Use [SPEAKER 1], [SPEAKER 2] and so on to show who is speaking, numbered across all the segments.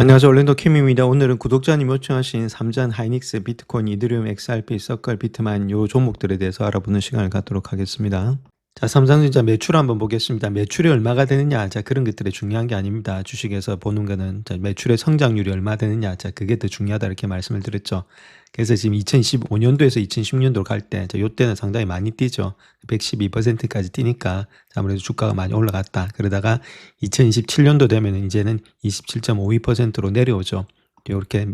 [SPEAKER 1] 안녕하세요. 올랜도 킴입니다. 오늘은 구독자님 요청하신 삼전, 하이닉스, 비트코인, 이더리움, XRP, 서클, 비트마인 요 종목들에 대해서 알아보는 시간을 갖도록 하겠습니다. 자, 삼성전자 매출 한번 보겠습니다. 매출이 얼마가 되느냐, 자, 그런 것들이 중요한 게 아닙니다. 주식에서 보는 거는 자, 매출의 성장률이 얼마 되느냐, 자, 그게 더 중요하다 이렇게 말씀을 드렸죠. 그래서 지금 2015년도에서 2016년도 갈 때, 자, 요때는 상당히 많이 뛰죠. 112%까지 뛰니까 아무래도 주가가 많이 올라갔다. 그러다가 2027년도 되면 이제는 27.52%로 내려오죠. 이렇게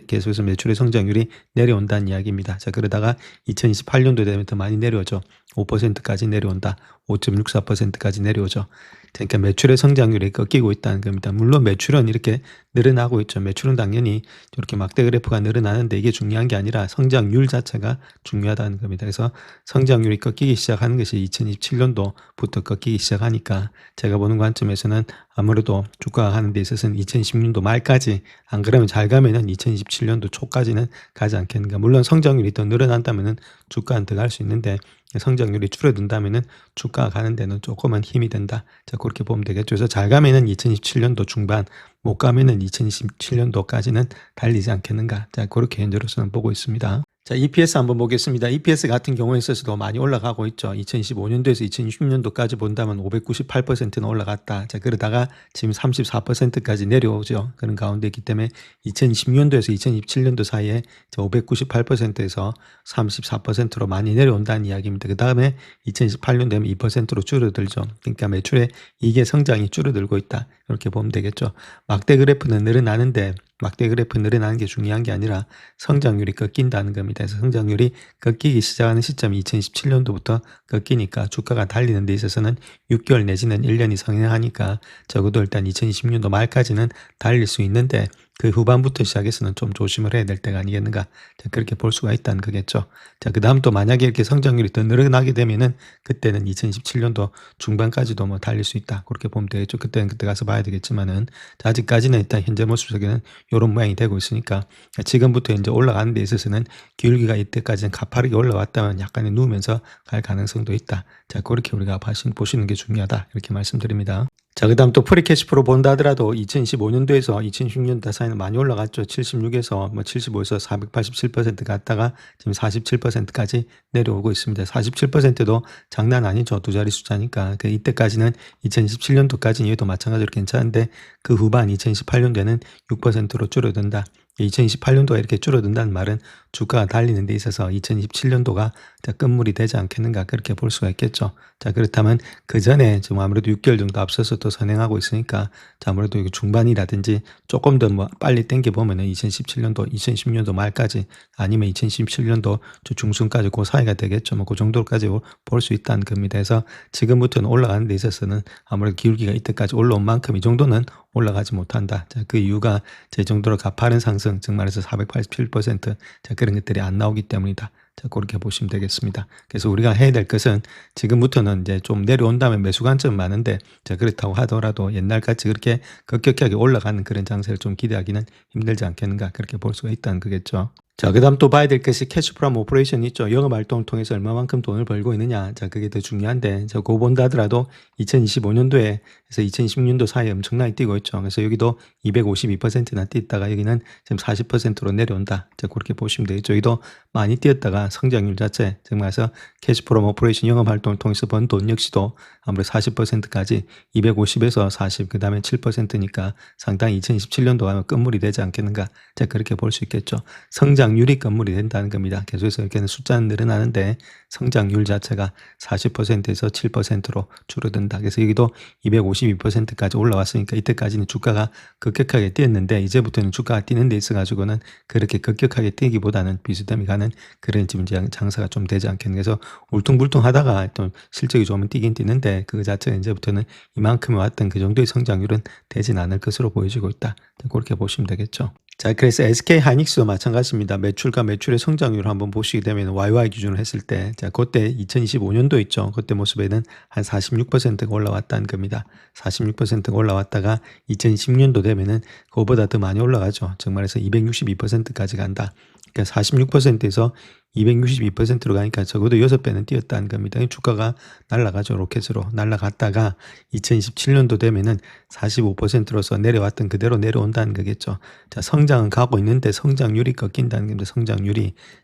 [SPEAKER 1] 계속해서 매출의 성장률이 내려온다는 이야기입니다. 자, 그러다가 2028년도 되면 더 많이 내려오죠. 5%까지 내려온다. 5.64%까지 내려오죠. 그러니까 매출의 성장률이 꺾이고 있다는 겁니다. 물론 매출은 이렇게 늘어나고 있죠. 매출은 당연히 이렇게 막대 그래프가 늘어나는데 이게 중요한 게 아니라 성장률 자체가 중요하다는 겁니다. 그래서 성장률이 꺾이기 시작하는 것이 2027년도부터 꺾이기 시작하니까 제가 보는 관점에서는 아무래도 주가가 하는 데 있어서는 2016년도 말까지, 안 그러면 잘 가면은 2027년도 초까지는 가지 않겠는가. 물론 성장률이 더 늘어난다면은 주가는 더 갈 수 있는데 성장률이 줄어든다면은 주가가 가는 데는 조금은 힘이 된다. 자, 그렇게 보면 되겠죠. 그래서 잘 가면은 2027년도 중반, 못 가면은 2027년도까지는 달리지 않겠는가. 자, 그렇게 현재로서는 보고 있습니다. 자, EPS 한번 보겠습니다. EPS 같은 경우에 있어서도 많이 올라가고 있죠. 2015년도에서 2016년도까지 본다면 598%는 올라갔다. 자, 그러다가 지금 34%까지 내려오죠. 그런 가운데 있기 때문에 2010년도에서 2017년도 사이에 598%에서 34%로 많이 내려온다는 이야기입니다. 그 다음에 2018년 되면 2%로 줄어들죠. 그러니까 매출의 이게 성장이 줄어들고 있다. 이렇게 보면 되겠죠. 막대 그래프는 늘어나는데 막대 그래프 늘어나는 게 중요한 게 아니라 성장률이 꺾인다는 겁니다. 그래서 성장률이 꺾이기 시작하는 시점이 2017년도부터 꺾이니까 주가가 달리는 데 있어서는 6개월 내지는 1년이 성행하니까 적어도 일단 2020년도 말까지는 달릴 수 있는데 그 후반부터 시작해서는 좀 조심을 해야 될 때가 아니겠는가. 자, 그렇게 볼 수가 있다는 거겠죠. 자, 그 다음 또 만약에 이렇게 성장률이 더 늘어나게 되면은 그때는 2017년도 중반까지도 뭐 달릴 수 있다. 그렇게 보면 되겠죠. 그때는 그때 가서 봐야 되겠지만은 자, 아직까지는 일단 현재 모습속에는 이런 모양이 되고 있으니까 지금부터 이제 올라가는 데 있어서는 기울기가 이때까지는 가파르게 올라왔다면 약간의 누우면서 갈 가능성도 있다. 자, 그렇게 우리가 보시는 게 중요하다. 이렇게 말씀드립니다. 자, 그 다음 또 프리캐시프로 본다 하더라도 2015년도에서 2016년도 사이는 많이 올라갔죠. 76에서 75에서 487% 갔다가 지금 47%까지 내려오고 있습니다. 47%도 장난 아니죠. 두 자리 숫자니까. 이때까지는 2017년도까지는 얘도 마찬가지로 괜찮은데 그 후반 2018년도에는 6%로 줄어든다. 2028년도가 이렇게 줄어든다는 말은 주가가 달리는 데 있어서 2027년도가 끝물이 되지 않겠는가 그렇게 볼 수가 있겠죠. 자, 그렇다면 그 전에 지금 아무래도 6개월 정도 앞서서 또 선행하고 있으니까 자, 아무래도 중반이라든지 조금 더 뭐 빨리 당겨보면은 2017년도, 2010년도 말까지 아니면 2017년도 중순까지 그 사이가 되겠죠. 뭐 그 정도까지 볼 수 있다는 겁니다. 그래서 지금부터는 올라가는 데 있어서는 아무래도 기울기가 이때까지 올라온 만큼 이 정도는 올라가지 못한다. 자, 그 이유가 제 정도로 가파른 상승, 즉 말해서 487%, 자, 그런 것들이 안 나오기 때문이다. 자, 그렇게 보시면 되겠습니다. 그래서 우리가 해야 될 것은 지금부터는 이제 좀 내려온다면 매수 관점은 많은데, 자, 그렇다고 하더라도 옛날같이 그렇게 급격하게 올라가는 그런 장세를 좀 기대하기는 힘들지 않겠는가, 그렇게 볼 수가 있다는 거겠죠. 자, 그 다음 또 봐야 될 것이 캐시프롬 오퍼레이션이 있죠. 영업활동을 통해서 얼마만큼 돈을 벌고 있느냐. 자, 그게 더 중요한데, 저 그거 본다 하더라도 2025년도에서 2016년도 사이에 엄청나게 뛰고 있죠. 그래서 여기도 252%나 뛰었다가 여기는 지금 40%로 내려온다. 자, 그렇게 보시면 되겠죠. 여기도 많이 뛰었다가 성장률 자체, 정말서 캐시프롬 오퍼레이션 영업활동을 통해서 번 돈 역시도 아무래도 40%까지 250에서 40, 그 다음에 7%니까 상당히 2027년도 하면 끝물이 되지 않겠는가. 자, 그렇게 볼 수 있겠죠. 성장률이 건물이 된다는 겁니다. 계속해서 이렇게 숫자는 늘어나는데 성장률 자체가 40%에서 7%로 줄어든다. 그래서 여기도 252%까지 올라왔으니까 이때까지는 주가가 급격하게 뛰었는데 이제부터는 주가가 뛰는 데 있어가지고는 그렇게 급격하게 뛰기보다는 비스듬히 가는 그런 지금 장사가 좀 되지 않겠는가. 그래서 울퉁불퉁하다가 또 실적이 좋으면 뛰긴 뛰는데 그 자체가 이제부터는 이만큼 왔던 그 정도의 성장률은 되진 않을 것으로 보여지고 있다. 그렇게 보시면 되겠죠. 자, 그래서 SK 하이닉스도 마찬가지입니다. 매출과 매출의 성장률을 한번 보시게 되면 YY 기준으로 했을 때, 자, 그때 2025년도 있죠. 그때 모습에는 한 46%가 올라왔다는 겁니다. 46%가 올라왔다가 2010년도 되면은 그거보다 더 많이 올라가죠. 정말해서 262%까지 간다. 그러니까 46%에서 262%로 가니까 적어도 6배는 뛰었다는 겁니다. 주가가 날아가죠. 로켓으로 날아갔다가 2027년도 되면은 45%로서 내려왔던 그대로 내려온다는 거겠죠. 자, 성장은 가고 있는데 성장률이 꺾인다는 겁니다.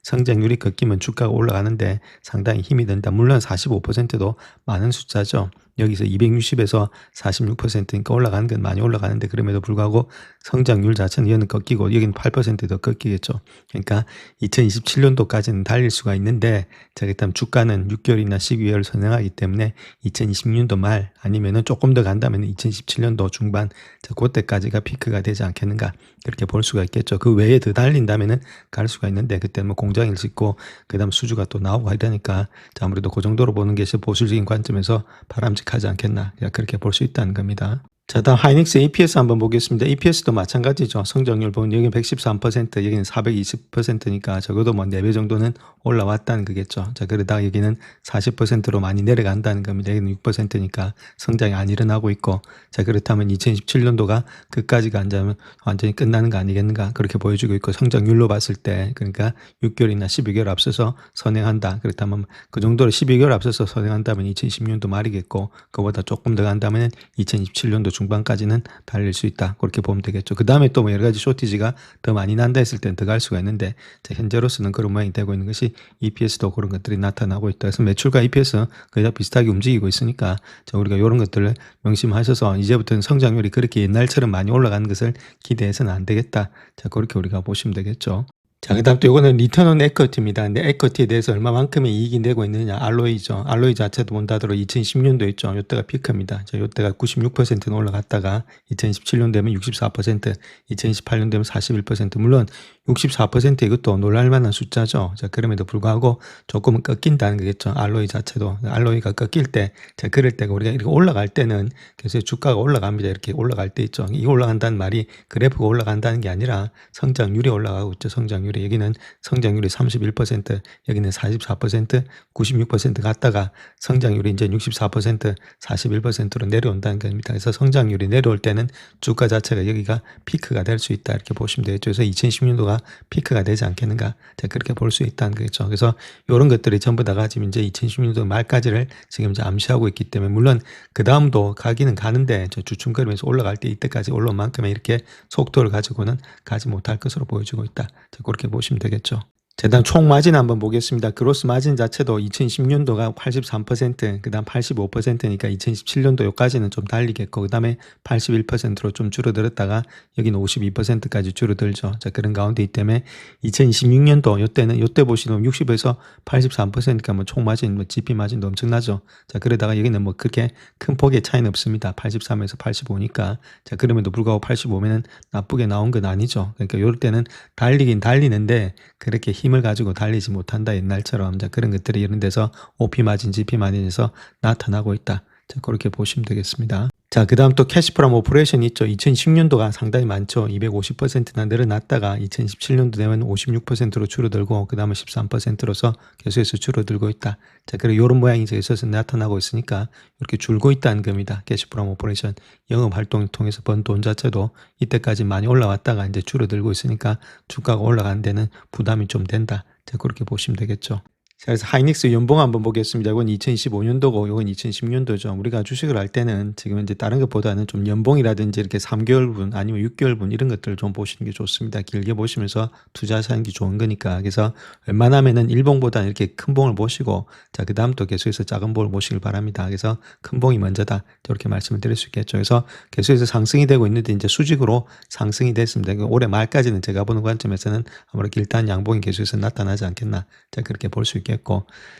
[SPEAKER 1] 성장률이 꺾이면 주가가 올라가는데 상당히 힘이 든다. 물론 45%도 많은 숫자죠. 여기서 260에서 46%니까 올라가는 건 많이 올라가는데 그럼에도 불구하고 성장률 자체는 여기는 꺾이고 여기는 8%더 꺾이겠죠. 그러니까 2027년도까지는 달릴 수가 있는데 자, 일단 주가는 6개월이나 12개월을 선행하기 때문에 2026년도 말 아니면은 조금 더 간다면 2017년도 중반 자, 그때까지가 피크가 되지 않겠는가 그렇게 볼 수가 있겠죠. 그 외에 더 달린다면은 갈 수가 있는데 그때 뭐 공장을 짓고 그다음 수주가 또 나오고 이러니까 자, 아무래도 그 정도로 보는 것이 보수적인 관점에서 바람직하지 않겠나 그렇게 볼 수 있다는 겁니다. 자, 다음 하이닉스 EPS 한번 보겠습니다. EPS도 마찬가지죠. 성장률 보면 여기는 113%, 여기는 420%니까 적어도 뭐 4배 정도는 올라왔다는 거겠죠. 자, 그러다가 여기는 40%로 많이 내려간다는 겁니다. 여기는 6%니까 성장이 안 일어나고 있고, 자, 그렇다면 2017년도가 그까지가 앉으면 완전히 끝나는 거 아니겠는가 그렇게 보여주고 있고, 성장률로 봤을 때 그러니까 6개월이나 12개월 앞서서 선행한다. 그렇다면 그 정도로 12개월 앞서서 선행한다면 2016년도 말이겠고, 그보다 조금 더 간다면 2027년도 중반까지는 달릴 수 있다. 그렇게 보면 되겠죠. 그 다음에 또 뭐 여러 가지 쇼티지가 더 많이 난다 했을 땐 더 갈 수가 있는데 현재로서는 그런 모양이 되고 있는 것이 EPS도 그런 것들이 나타나고 있다. 그래서 매출과 EPS 거의 다 비슷하게 움직이고 있으니까 우리가 이런 것들을 명심하셔서 이제부터는 성장률이 그렇게 옛날처럼 많이 올라가는 것을 기대해서는 안 되겠다. 자, 그렇게 우리가 보시면 되겠죠. 자, 그 다음 또 이거는 리턴 온 에쿼티입니다. 근데 에쿼티에 대해서 얼마만큼의 이익이 내고 있느냐. 알로이죠. 알로이 자체도 본다더러 2010년도 있죠. 이때가 피크입니다. 자, 이때가 96%는 올라갔다가 2017년 되면 64%, 2018년 되면 41%. 물론 64% 이것도 놀랄만한 숫자죠. 자, 그럼에도 불구하고 조금은 꺾인다는 거겠죠. 알로이 자체도. 알로이가 꺾일 때, 자, 그럴 때가 우리가 이렇게 올라갈 때는 그래서 주가가 올라갑니다. 이렇게 올라갈 때 있죠. 이 올라간다는 말이 그래프가 올라간다는 게 아니라 성장률이 올라가고 있죠. 성장률이. 여기는 성장률이 31%, 여기는 44%, 96% 갔다가 성장률이 이제 64%, 41%로 내려온다는 겁니다. 그래서 성장률이 내려올 때는 주가 자체가 여기가 피크가 될 수 있다. 이렇게 보시면 되겠죠. 그래서 2016년도가 피크가 되지 않겠는가. 자, 그렇게 볼 수 있다는 거겠죠. 그래서 이런 것들이 전부 다가 지금 이제 2016년도 말까지를 지금 이제 암시하고 있기 때문에 물론 그 다음도 가기는 가는데 저 주춤거리면서 올라갈 때 이때까지 올라온 만큼의 이렇게 속도를 가지고는 가지 못할 것으로 보여지고 있다. 자, 그렇게 보시면 되겠죠. 재단 총 마진 한번 보겠습니다. 그로스 마진 자체도 2010년도가 83%, 그 다음 85%니까 2017년도 요까지는 좀 달리겠고, 그 다음에 81%로 좀 줄어들었다가 여기는 52%까지 줄어들죠. 자, 그런 가운데 있기 때문에 2026년도 요때 보시면 60에서 83%니까 뭐 총 마진, 뭐 GP 마진도 엄청나죠. 자, 그러다가 여기는 뭐 그렇게 큰 폭의 차이는 없습니다. 83에서 85니까. 자, 그럼에도 불구하고 85면은 나쁘게 나온 건 아니죠. 그러니까 요럴 때는 달리긴 달리는데 그렇게 힘을 가지고 달리지 못한다 옛날처럼. 자, 그런 것들이 이런 데서 OP 마진, GP 마진에서 나타나고 있다. 자, 그렇게 보시면 되겠습니다. 자, 그 다음 또 캐시 프롬 오퍼레이션 있죠. 2010년도가 상당히 많죠. 250%나 늘어났다가 2017년도 되면 56%로 줄어들고 그 다음에 13%로서 계속해서 줄어들고 있다. 자, 그리고 이런 모양이 있어서 나타나고 있으니까 이렇게 줄고 있다는 겁니다. 캐시 프롬 오퍼레이션 영업 활동을 통해서 번 돈 자체도 이때까지 많이 올라왔다가 이제 줄어들고 있으니까 주가가 올라가는 데는 부담이 좀 된다. 자, 그렇게 보시면 되겠죠. 자, 그래서 하이닉스 연봉 한번 보겠습니다. 이건 2025년도고 이건 2010년도죠. 우리가 주식을 할 때는 지금 이제 다른 것보다는 좀 연봉이라든지 이렇게 3개월분 아니면 6개월분 이런 것들을 좀 보시는 게 좋습니다. 길게 보시면서 투자하시는 게 좋은 거니까. 그래서 웬만하면은 일봉보다는 이렇게 큰 봉을 보시고 자, 그 다음 또 계속해서 작은 봉을 보시길 바랍니다. 그래서 큰 봉이 먼저다. 이렇게 말씀을 드릴 수 있겠죠. 그래서 계속해서 상승이 되고 있는데 이제 수직으로 상승이 됐습니다. 올해 말까지는 제가 보는 관점에서는 아무래도 일단 양봉이 계속해서 나타나지 않겠나. 자, 그렇게 볼 수 있겠고.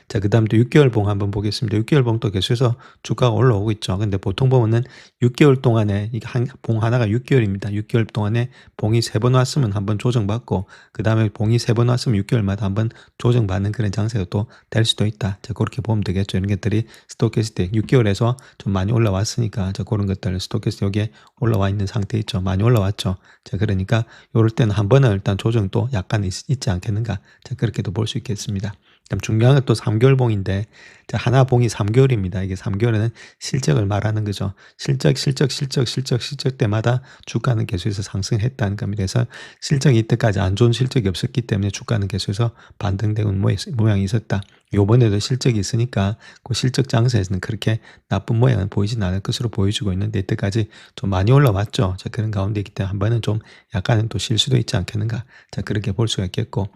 [SPEAKER 1] 자, 그 다음 또 6개월 봉 한번 보겠습니다. 6개월 봉도 계속해서 주가가 올라오고 있죠. 근데 보통 보면은 6개월 동안에 이게 봉 하나가 6개월입니다. 6개월 동안에 봉이 3번 왔으면 한번 조정받고 그 다음에 봉이 3번 왔으면 6개월마다 한번 조정받는 그런 장세가 또 될 수도 있다. 자, 그렇게 보면 되겠죠. 이런 것들이 스토캐스틱 6개월에서 좀 많이 올라왔으니까 자, 그런 것들 스토캐스틱 여기에 올라와 있는 상태 있죠. 많이 올라왔죠. 자, 그러니까 요럴 때는 한 번은 일단 조정 또 약간 있지 않겠는가. 자, 그렇게도 볼 수 있겠습니다. 그다음 중요한 건 또 3개월 봉인데 하나 봉이 3개월입니다. 이게 3개월에는 실적을 말하는 거죠. 실적 때마다 주가는 계속해서 상승했다는 겁니다. 그래서 실적이 이때까지 안 좋은 실적이 없었기 때문에 주가는 계속해서 반등되는 모양이 있었다. 요번에도 실적이 있으니까 그 실적 장세에서는 그렇게 나쁜 모양은 보이진 않을 것으로 보여지고 있는데 이때까지 좀 많이 올라왔죠. 자, 그런 가운데 있기 때문에 한 번은 좀 약간은 또 쉴 수도 있지 않겠는가. 자, 그렇게 볼 수가 있겠고.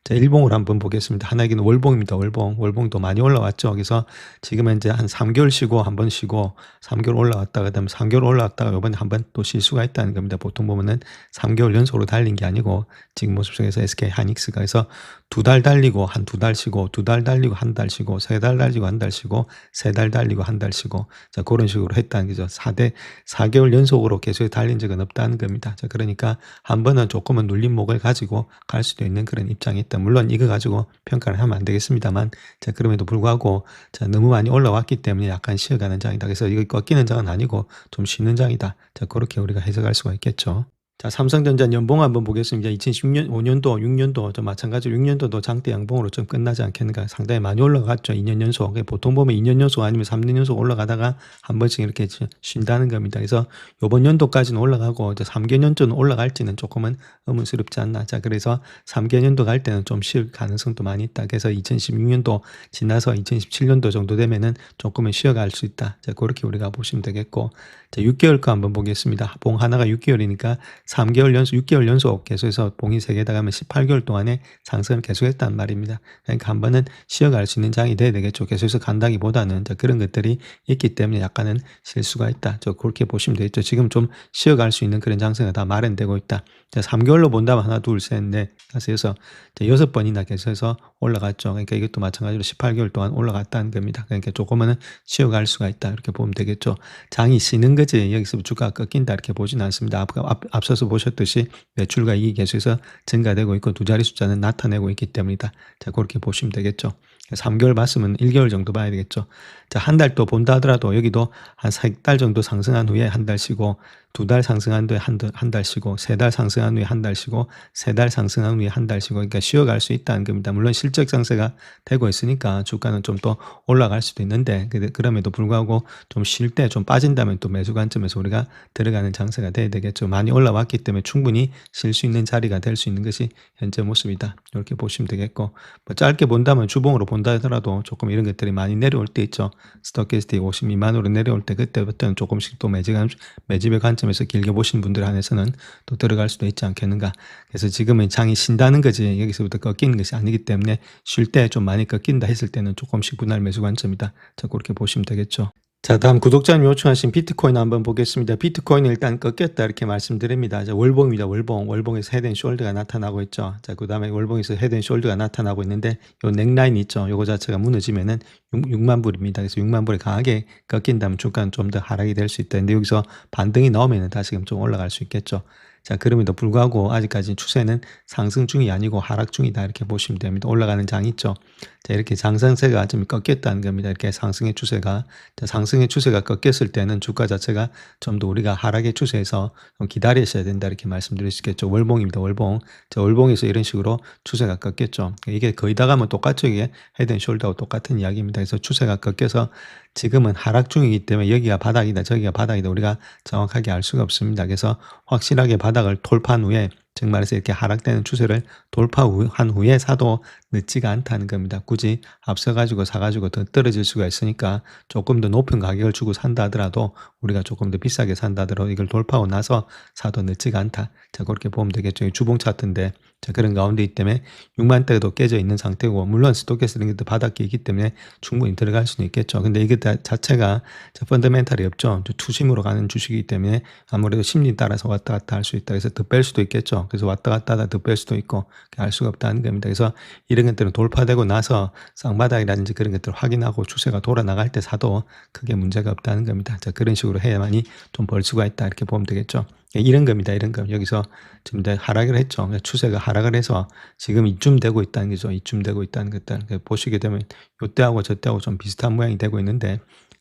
[SPEAKER 1] 자, 일봉을 한번 보겠습니다. 하나기는 월봉입니다. 월봉. 월봉도 많이 올라왔죠. 그래서 지금은 이제 한 3개월 쉬고 한 번 쉬고 3개월 올라왔다가 그다음에 3개월 올라왔다가 이번에 한 번 또 쉴 수가 있다는 겁니다. 보통 보면은 3개월 연속으로 달린 게 아니고 지금 모습 속에서 SK 하이닉스가 해서 2달 달리고 한 2달 쉬고 2달 달리고 한 달 쉬고 3달 달리고 한 달 쉬고 3달 달리고 한 달 쉬고 자, 그런 식으로 했다는 거죠. 4개월 연속으로 계속 달린 적은 없다는 겁니다. 자, 그러니까 한 번은 조금은 눌린 목을 가지고 갈 수도 있는 그런 입장이 있다. 물론 이거 가지고 평가를 하면 안 되겠습니다만 자, 그럼에도 불구하고 자, 너무 많이 올라왔기 때문에 약간 쉬어가는 장이다. 그래서 이거 꺾이는 장은 아니고 좀 쉬는 장이다. 자, 그렇게 우리가 해석할 수가 있겠죠. 자, 삼성전자 연봉 한번 보겠습니다. 2010년, 5년도, 6년도, 좀 마찬가지로 6년도도 장대 양봉으로 좀 끝나지 않겠는가. 상당히 많이 올라갔죠. 2년 연속. 보통 보면 2년 연속 아니면 3년 연속 올라가다가 한 번씩 이렇게 쉰다는 겁니다. 그래서 요번 연도까지는 올라가고, 이제 3개년도는 올라갈지는 조금은 의문스럽지 않나. 자, 그래서 3개년도 갈 때는 좀 쉴 가능성도 많이 있다. 그래서 2016년도 지나서 2017년도 정도 되면은 조금은 쉬어갈 수 있다. 자, 그렇게 우리가 보시면 되겠고. 자, 6개월 거 한번 보겠습니다. 봉 하나가 6개월이니까 3개월 연속, 6개월 연속 계속해서 봉이 3개다 가면 18개월 동안에 상승을 계속했단 말입니다. 그러니까 한 번은 쉬어갈 수 있는 장이 돼야 되겠죠. 계속해서 간다기보다는 그런 것들이 있기 때문에 약간은 실수가 있다. 그렇게 보시면 되겠죠. 지금 좀 쉬어갈 수 있는 그런 장세가 다 마련되고 있다. 자, 3개월로 본다면 하나, 둘, 셋, 넷, 다섯, 여섯, 6번이나 계속해서 올라갔죠. 그러니까 이것도 마찬가지로 18개월 동안 올라갔다는 겁니다. 그러니까 조금은 쉬어갈 수가 있다. 이렇게 보면 되겠죠. 장이 쉬는 거지 여기서 주가가 꺾인다 이렇게 보지는 않습니다. 앞서서 보셨듯이 매출과 이익이 계속해서 증가되고 있고 두 자리 숫자는 나타내고 있기 때문이다. 자, 그렇게 보시면 되겠죠. 3개월 봤으면 1개월 정도 봐야 되겠죠. 자, 한 달 또 본다 하더라도 여기도 한 3달 정도 상승한 후에 한 달 쉬고 2달 상승한 후에 한 달 쉬고 3달 상승한 후에 한 달 쉬고 3달 상승한 후에 한 달 쉬고 그러니까 쉬어갈 수 있다는 겁니다. 물론 실적 상세가 되고 있으니까 주가는 좀 더 올라갈 수도 있는데 그럼에도 불구하고 좀 쉴 때 좀 빠진다면 또 매수 관점에서 우리가 들어가는 장세가 돼야 되겠죠. 많이 올라왔기 때문에 충분히 쉴 수 있는 자리가 될 수 있는 것이 현재 모습이다. 이렇게 보시면 되겠고 뭐 짧게 본다면 주봉으로 본다 하더라도 조금 이런 것들이 많이 내려올 때 있죠. 스토캐스틱 50 미만으로 내려올 때 그때부터는 조금씩 또 매집의 관점에서 길게 보신 분들 한해서는 또 들어갈 수도 있지 않겠는가. 그래서 지금은 장이 쉰다는 거지 여기서부터 꺾이는 것이 아니기 때문에 쉴 때 좀 많이 꺾인다 했을 때는 조금씩 분할 매수 관점이다. 자, 그렇게 보시면 되겠죠. 자, 다음 구독자님 요청하신 비트코인 한번 보겠습니다. 비트코인은 일단 꺾였다 이렇게 말씀드립니다. 자, 월봉입니다. 월봉에서 헤드앤숄더가 나타나고 있죠. 자, 그 다음에 월봉에서 헤드앤숄더가 나타나고 있는데 요 넥라인 있죠. 요거 자체가 무너지면은 6만 불입니다. 그래서 6만 불에 강하게 꺾인다면 주가는 좀 더 하락이 될 수 있다. 근데 여기서 반등이 나오면은 다시금 좀 올라갈 수 있겠죠. 자, 그럼에도 불구하고 아직까지 추세는 상승 중이 아니고 하락 중이다 이렇게 보시면 됩니다. 올라가는 장이 있죠. 자, 이렇게 상승세가 좀 꺾였다는 겁니다. 이렇게 상승의 추세가. 자, 상승의 추세가 꺾였을 때는 주가 자체가 좀 더 우리가 하락의 추세에서 좀 기다리셔야 된다 이렇게 말씀드릴 수 있겠죠. 월봉입니다. 월봉. 자, 월봉에서 이런 식으로 추세가 꺾였죠. 이게 거의 다 가면 똑같죠. 이게 헤드앤숄더하고 똑같은 이야기입니다. 그래서 추세가 꺾여서 지금은 하락 중이기 때문에 여기가 바닥이다 저기가 바닥이다 우리가 정확하게 알 수가 없습니다. 그래서 확실하게 바닥을 돌파한 후에 즉 말해서 이렇게 하락되는 추세를 돌파한 후에 사도 늦지가 않다는 겁니다. 굳이 앞서가지고 사가지고 더 떨어질 수가 있으니까 조금 더 높은 가격을 주고 산다 하더라도 우리가 조금 더 비싸게 산다 하더라도 이걸 돌파하고 나서 사도 늦지가 않다. 자, 그렇게 보면 되겠죠. 주봉 차트인데 자, 그런 가운데 있기 때문에 6만대도 깨져 있는 상태고 물론 스토캐스틱도 바닥에 있기 때문에 충분히 들어갈 수는 있겠죠. 근데 이게 자체가 펀더멘탈이 없죠. 투심으로 가는 주식이기 때문에 아무래도 심리 따라서 왔다 갔다 할 수 있다. 그래서 더 뺄 수도 있겠죠. 그래서 왔다 갔다 하다 더 뺄 수도 있고 알 수가 없다는 겁니다. 그래서 이런 것들은 돌파되고 나서 쌍바닥이라든지 그런 것들을 확인하고 추세가 돌아 나갈 때 사도 크게 문제가 없다는 겁니다. 자, 그런 식으로 해야만이 좀 벌 수가 있다 이렇게 보면 되겠죠. 이런 겁니다. 이런 거. 여기서 지금 하락을 했죠. 추세가 하락을 해서 지금 이쯤 되고 있다는 거죠. 이쯤 되고 있다는 것들. 보시게 되면 요때하고 저때하고 좀 비슷한 모양이 되고 있는데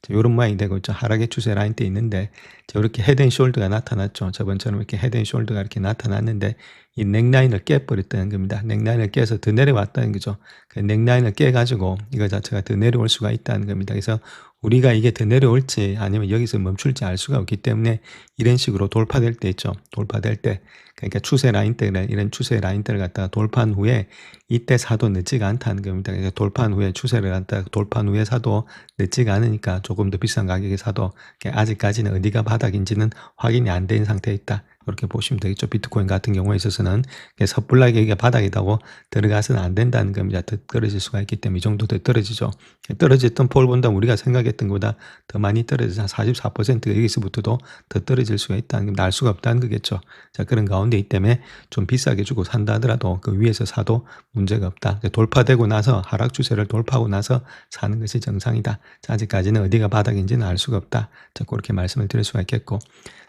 [SPEAKER 1] 이런 모양이 되고 있죠. 하락의 추세 라인 때 있는데 이렇게 헤드앤숄더가 나타났죠. 저번처럼 이렇게 헤드앤숄더가 이렇게 나타났는데 이 넥라인을 깨버렸다는 겁니다. 넥라인을 깨서 더 내려왔다는 거죠. 그 넥라인을 깨가지고 이거 자체가 더 내려올 수가 있다는 겁니다. 그래서 우리가 이게 더 내려올지 아니면 여기서 멈출지 알 수가 없기 때문에 이런 식으로 돌파될 때 있죠. 돌파될 때. 그러니까 추세 라인대를, 이런 추세 라인대를 갖다가 돌파한 후에 이때 사도 늦지가 않다는 겁니다. 그러니까 돌파한 후에 추세를 갖다가 돌파한 후에 사도 늦지가 않으니까 조금 더 비싼 가격에 사도 아직까지는 어디가 바닥인지는 확인이 안 된 상태에 있다. 그렇게 보시면 되겠죠. 비트코인 같은 경우에 있어서는 섣불하게 이게 바닥이라고 들어가서는 안 된다는 겁니다. 더 떨어질 수가 있기 때문에 이 정도 더 떨어지죠. 떨어졌던 폴보다 우리가 생각했던 것보다 더 많이 떨어져서 한 44%가 여기서부터도 더 떨어질 수가 있다는 겁니다. 알 수가 없다는 거겠죠. 자, 그런 가운데 이 때문에 좀 비싸게 주고 산다 하더라도 그 위에서 사도 문제가 없다. 돌파되고 나서 하락 추세를 돌파하고 나서 사는 것이 정상이다. 자, 아직까지는 어디가 바닥인지는 알 수가 없다. 자, 그렇게 말씀을 드릴 수가 있겠고.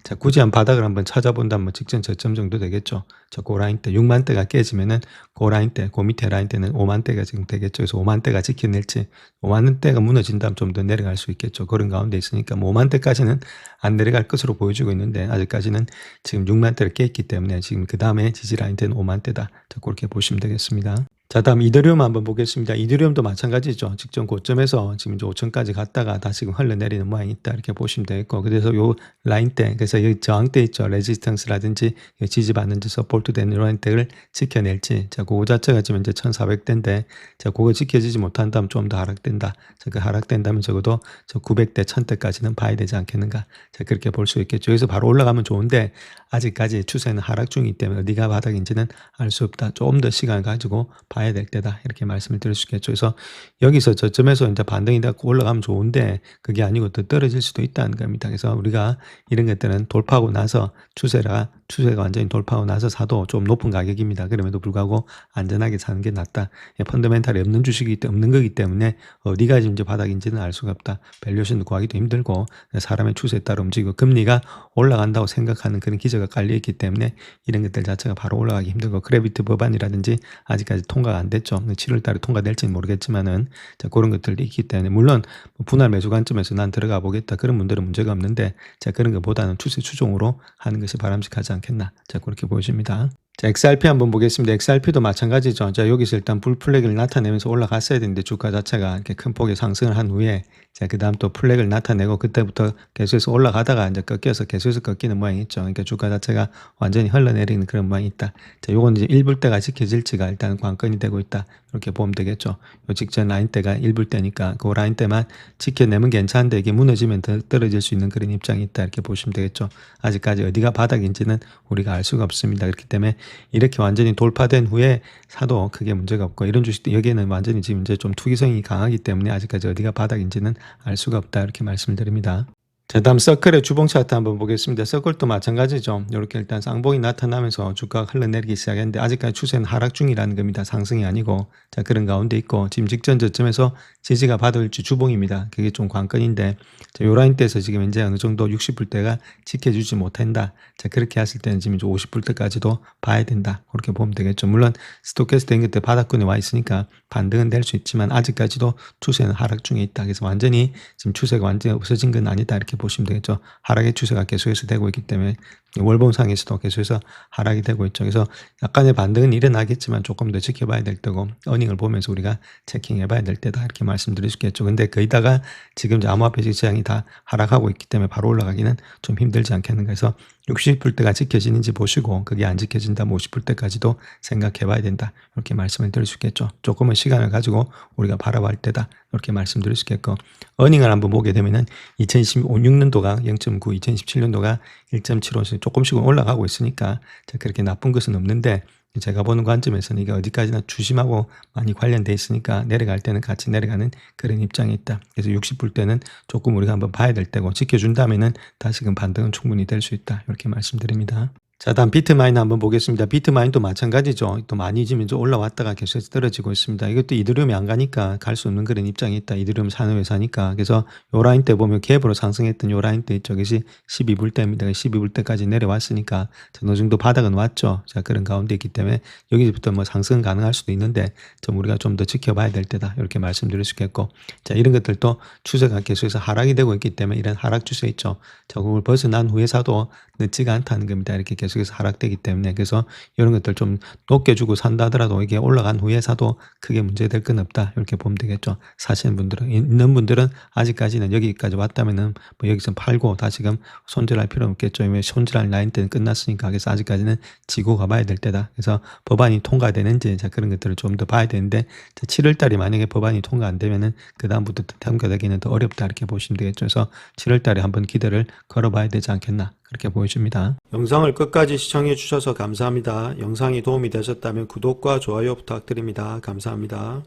[SPEAKER 1] 자, 굳이 한 바닥을 한번 찾아본다면 뭐 직전 저점 정도 되겠죠. 저 고라인대 6만대가 깨지면은 고라인대, 그 밑에 라인대는 5만대가 지금 되겠죠. 그래서 5만대가 지켜낼지 5만대가 무너진다면 좀 더 내려갈 수 있겠죠. 그런 가운데 있으니까 뭐 5만대까지는 안 내려갈 것으로 보여지고 있는데 아직까지는 지금 6만대를 깼기 때문에 지금 그 다음에 지지 라인대는 5만대다. 자, 그렇게 보시면 되겠습니다. 자, 다음 이더리움 한번 보겠습니다. 이더리움도 마찬가지죠. 직전 고점에서 지금 이제 5천까지 갔다가 다시금 흘러내리는 모양이 있다. 이렇게 보시면 되겠고. 그래서 요 라인대, 그래서 여기 저항대 있죠. 레지스턴스라든지 지지받는 서포트 되는 라인대를 지켜낼지. 자, 그거 자체가 지금 이제 1400대인데, 자, 그거 지켜지지 못한다면 좀 더 하락된다. 자, 그 하락된다면 적어도 저 900대, 1000대까지는 봐야 되지 않겠는가. 자, 그렇게 볼 수 있겠죠. 여기서 바로 올라가면 좋은데, 아직까지 추세는 하락 중이기 때문에 어디가 바닥인지는 알 수 없다. 조금 더 시간을 가지고 봐야 될 때다. 이렇게 말씀을 드릴 수 있겠죠. 그래서 여기서 저점에서 이제 반등이 되고 올라가면 좋은데 그게 아니고 더 떨어질 수도 있다는 겁니다. 그래서 우리가 이런 것들은 돌파하고 나서 추세가 완전히 돌파하고 나서 사도 좀 높은 가격입니다. 그럼에도 불구하고 안전하게 사는 게 낫다. 펀더멘탈이 없는 주식이 없는 거기 때문에 어디가 이제 바닥인지는 알 수가 없다. 밸류에이션도 구하기도 힘들고 사람의 추세에 따라 움직이고 금리가 올라간다고 생각하는 그런 기저가 깔려있기 때문에 이런 것들 자체가 바로 올라가기 힘들고 크레비트 법안이라든지 아직까지 통과가 안 됐죠. 7월 달에 통과될지는 모르겠지만은 자, 그런 것들이 있기 때문에 물론 분할 매수 관점에서 난 들어가 보겠다. 그런 분들은 문제가 없는데 자, 그런 것보다는 추세 추종으로 하는 것이 바람직하지 않겠나. 자, 그렇게 보여집니다. 자, XRP 한번 보겠습니다. XRP도 마찬가지죠. 자, 여기서 일단 불플렉을 나타내면서 올라갔어야 되는데 주가 자체가 이렇게 큰 폭의 상승을 한 후에 자, 그 다음 또 플렉을 나타내고 그때부터 계속해서 올라가다가 이제 꺾여서 계속해서 꺾이는 모양이 있죠. 그러니까 주가 자체가 완전히 흘러내리는 그런 모양이 있다. 자, 요건 이제 1불대가 지켜질지가 일단 관건이 되고 있다. 이렇게 보면 되겠죠. 요 직전 라인대가 1불대니까 그 라인대만 지켜내면 괜찮은데 이게 무너지면 더 떨어질 수 있는 그런 입장이 있다. 이렇게 보시면 되겠죠. 아직까지 어디가 바닥인지는 우리가 알 수가 없습니다. 그렇기 때문에 이렇게 완전히 돌파된 후에 사도 크게 문제가 없고 이런 주식들 여기에는 완전히 지금 이제 좀 투기성이 강하기 때문에 아직까지 어디가 바닥인지는 알 수가 없다. 이렇게 말씀드립니다. 자, 다음 서클의 주봉 차트 한번 보겠습니다. 서클도 마찬가지죠. 이렇게 일단 쌍봉이 나타나면서 주가가 흘러내리기 시작했는데 아직까지 추세는 하락 중이라는 겁니다. 상승이 아니고. 자, 그런 가운데 있고 지금 직전 저점에서 지지가 받을지 주봉입니다. 그게 좀 관건인데 자, 요 라인대에서 지금 이제 어느 정도 60불대가 지켜주지 못한다. 자, 그렇게 했을 때는 지금 이제 50불대까지도 봐야 된다. 그렇게 보면 되겠죠. 물론 스토캐스트 된 것들 바닥권에 와 있으니까 반등은 될 수 있지만 아직까지도 추세는 하락 중에 있다. 그래서 완전히 지금 추세가 완전히 없어진 건 아니다. 이렇게 보시면 되겠죠. 하락의 추세가 계속해서 되고 있기 때문에 월봉상에서도 계속해서 하락이 되고 있죠. 그래서 약간의 반등은 일어나겠지만 조금 더 지켜봐야 될 때고 어닝을 보면서 우리가 체킹해봐야 될 때다 이렇게 말씀드릴 수 있겠죠. 근데 거기다가 지금 이제 암호화폐 시장이 다 하락하고 있기 때문에 바로 올라가기는 좀 힘들지 않겠는가 해서 60불대가 지켜지는지 보시고 그게 안 지켜진다면 50불대까지도 생각해봐야 된다. 이렇게 말씀을 드릴 수 있겠죠. 조금은 시간을 가지고 우리가 바라볼 때다. 이렇게 말씀드릴 수 있겠고 어닝을 한번 보게 되면은 2016년도가 0.9, 2017년도가 1.75씩 조금씩은 올라가고 있으니까 그렇게 나쁜 것은 없는데 제가 보는 관점에서는 이게 어디까지나 주심하고 많이 관련돼 있으니까 내려갈 때는 같이 내려가는 그런 입장이 있다. 그래서 60불 때는 조금 우리가 한번 봐야 될 때고 지켜준다면은 다시금 반등은 충분히 될 수 있다. 이렇게 말씀드립니다. 자, 다음 비트마인 한번 보겠습니다. 비트마인도 마찬가지죠. 또 많이 지금 이제 올라왔다가 계속해서 떨어지고 있습니다. 이것도 이더리움이 안 가니까 갈 수 없는 그런 입장이 있다. 이더리움 사는 회사니까. 그래서 요 라인 때 보면 갭으로 상승했던 요 라인 때 있죠. 그것이 12불대입니다. 12불대까지 내려왔으니까 어느 정도 바닥은 왔죠. 자, 그런 가운데 있기 때문에 여기부터 뭐 상승은 가능할 수도 있는데 좀 우리가 좀 더 지켜봐야 될 때다. 이렇게 말씀드릴 수 있겠고. 자, 이런 것들도 추세가 계속해서 하락이 되고 있기 때문에 이런 하락 추세 있죠. 자, 그걸 벗어난 후에 사도 늦지가 않다는 겁니다. 이렇게 계속 계속해서 하락되기 때문에 그래서 이런 것들 좀 높게 주고 산다 하더라도 이게 올라간 후에 사도 크게 문제될 건 없다. 이렇게 보면 되겠죠. 사시는 분들은 있는 분들은 아직까지는 여기까지 왔다면은 뭐 여기서 팔고 다시금 손절할 필요는 없겠죠. 왜 손절할 라인 때는 끝났으니까. 그래서 아직까지는 지고 가봐야 될 때다. 그래서 법안이 통과되는지 자 그런 것들을 좀 더 봐야 되는데 7월 달에 만약에 법안이 통과 안 되면은 그 다음부터 통과되기는 더 어렵다 이렇게 보시면 되겠죠. 그래서 7월 달에 한번 기대를 걸어봐야 되지 않겠나 그렇게 보여집니다. 영상을 끝까지 시청해 주셔서 감사합니다. 영상이 도움이 되셨다면 구독과 좋아요 부탁드립니다. 감사합니다.